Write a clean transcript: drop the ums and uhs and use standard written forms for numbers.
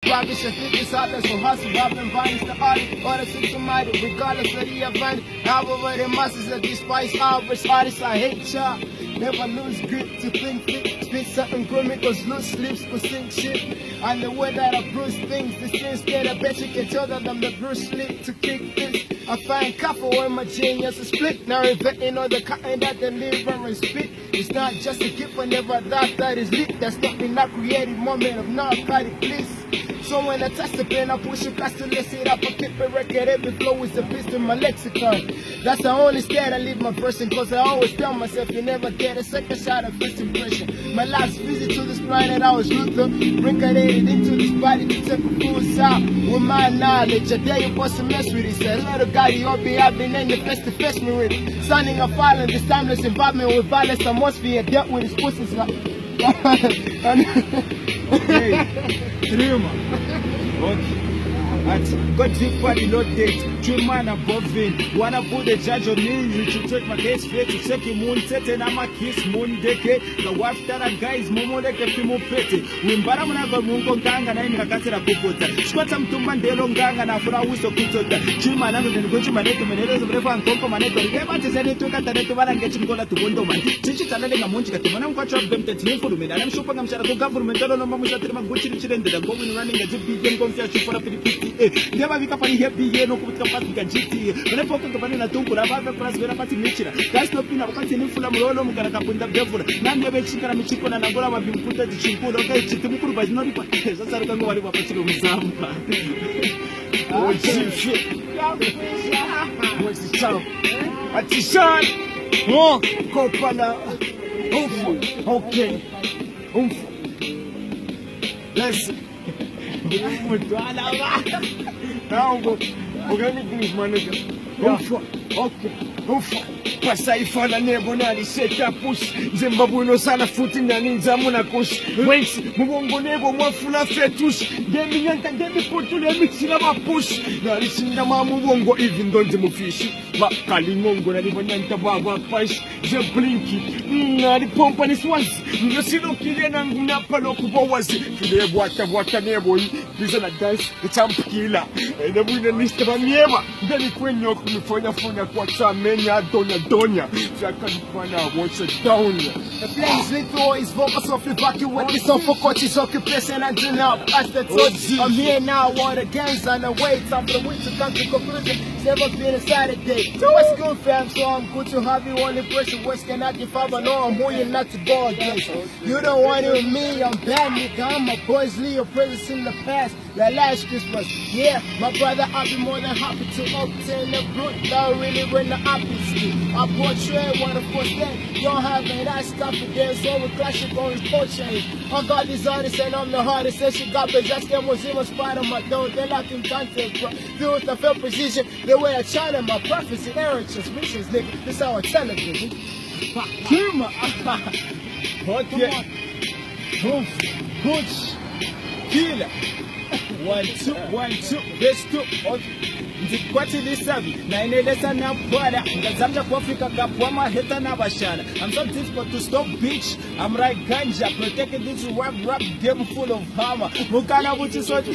rubbish. I think it's out there, so hustle, robbing, violence, the art, or the system minded, regardless of the event. However, the masses that despise average artists, I hate y'all. Never lose grip to think fit, spit something grimy, cause loose lips could sink shit. And the way that I bruise things, the sense that I bet you can tell that I'm the Bruce Lee to kick this. I find coffee when my genius is split. Now inventing all the cotton that they live and spit. It's not just a gift, I never thought that is lit. That's not been a creative moment of narcotic bliss. So when I touch the pen, I push across to list it up. I keep a record, every flow is a beast in my lexicon. That's the only state I leave my person, cause I always tell myself you never get a second shot of first impression. My last visit to this planet, I was Luther, reincarnated into this body to take a full shot. With my knowledge, a day you supposed to mess with it. Say, little guy, you'll be having in your face to face me with it. Signing a file in this timeless involvement with violence atmosphere, dealt with his pussies like. Okay, Trima. Okay. Got deep body loaded, 2 man above it. Wanna put the judge on me, you should take my case straight to check him moon set and I'm a kiss moon deke. The wife that a guys momo deke fimo pete. Wimbara munaga mungo ganga na imika katira kupota. Squata mtumba ndelo nganga na fura uso kutota. Chima nando nikuchi maneto menelezo mrefa ankonko maneto. Rikeba tisene tuka taneto vana ngechi mkola tubondo man. Chichi tanale nga munchi katimana mkwacho abemte tinifu lumena. Na mshupa nga mshara kwa governmentalo no mamusha tirima guchi nichirende. Da govi nurani nga jibi yengo mfya chufora pilipiti. Never vika pari happy no kutika pati gajiti. When poka kapani na tungu na vava plus vera pati michira. Guys no pina wakati ni fula mulolo mukana kapunda bevura. Nani yabe chikana michiko na nangola mabimputa chikulo kai chitimukuru bajino ripa. Sasa rukango wali wapachiro mzamba. Oh shit. What's the sound? Attention. Oh, kopala. Okay. Listen. Now we're gonna do this, my nigga. Okay. Pasa ifala nebo nani seta push. Zimbabwe no sana futi na ninja muna kush. Wensi mubongo nebo mwafula fetush. Demi nyanta demi putu le mixi na mapush. Na rishinda mubongo even donze mufishi. Ba kalingongo na libo nyanta baba pash. Je blinky. Na di pompa ni swazi. Ngasino kile na nguna no kubawazi. Kile bwata nebo yi. Biza na dance the champ killer. Na bwina nista ba miema. Deni kwenye kumifanya funa kwa chamenya donya. So I can't find out what's it down. The flames lit through his vocals off evacuate this unfortunate occupation and do now past the touch. I'm here now, all the gangs on the way. Time for the week to come to conclusion. It's never been a Saturday. What's good, fam? So I'm good to have you on the pressure. What's can I give up? I know I'm who you're not to go against. You don't want it with me, I'm bad nigga. I'm a boys Leo presence in the past. That last Christmas, yeah, my brother, I'll be more than happy to obtain the fruit that really run the opposite. I portray what of course that you don't have a nice confidence, so we clash it on his portrait. I got this artist and I'm the hardest, and she got the just them was even spot on my door. They like him content, bro. Feel with the fair precision, the way I china my prophecy, error transmissions, nigga. This how I tell it, nigga. Okay. Good. Killer. 1, 2, 1, 2, let's go. Ndikwati lisavi na inelesa na bwada ngazamja kwa Afrika kapwa maheta na bashana. I'm so difficult to stop bitch. I'm right ganja protecting this rap game full of hammer. Mukana buchi sote.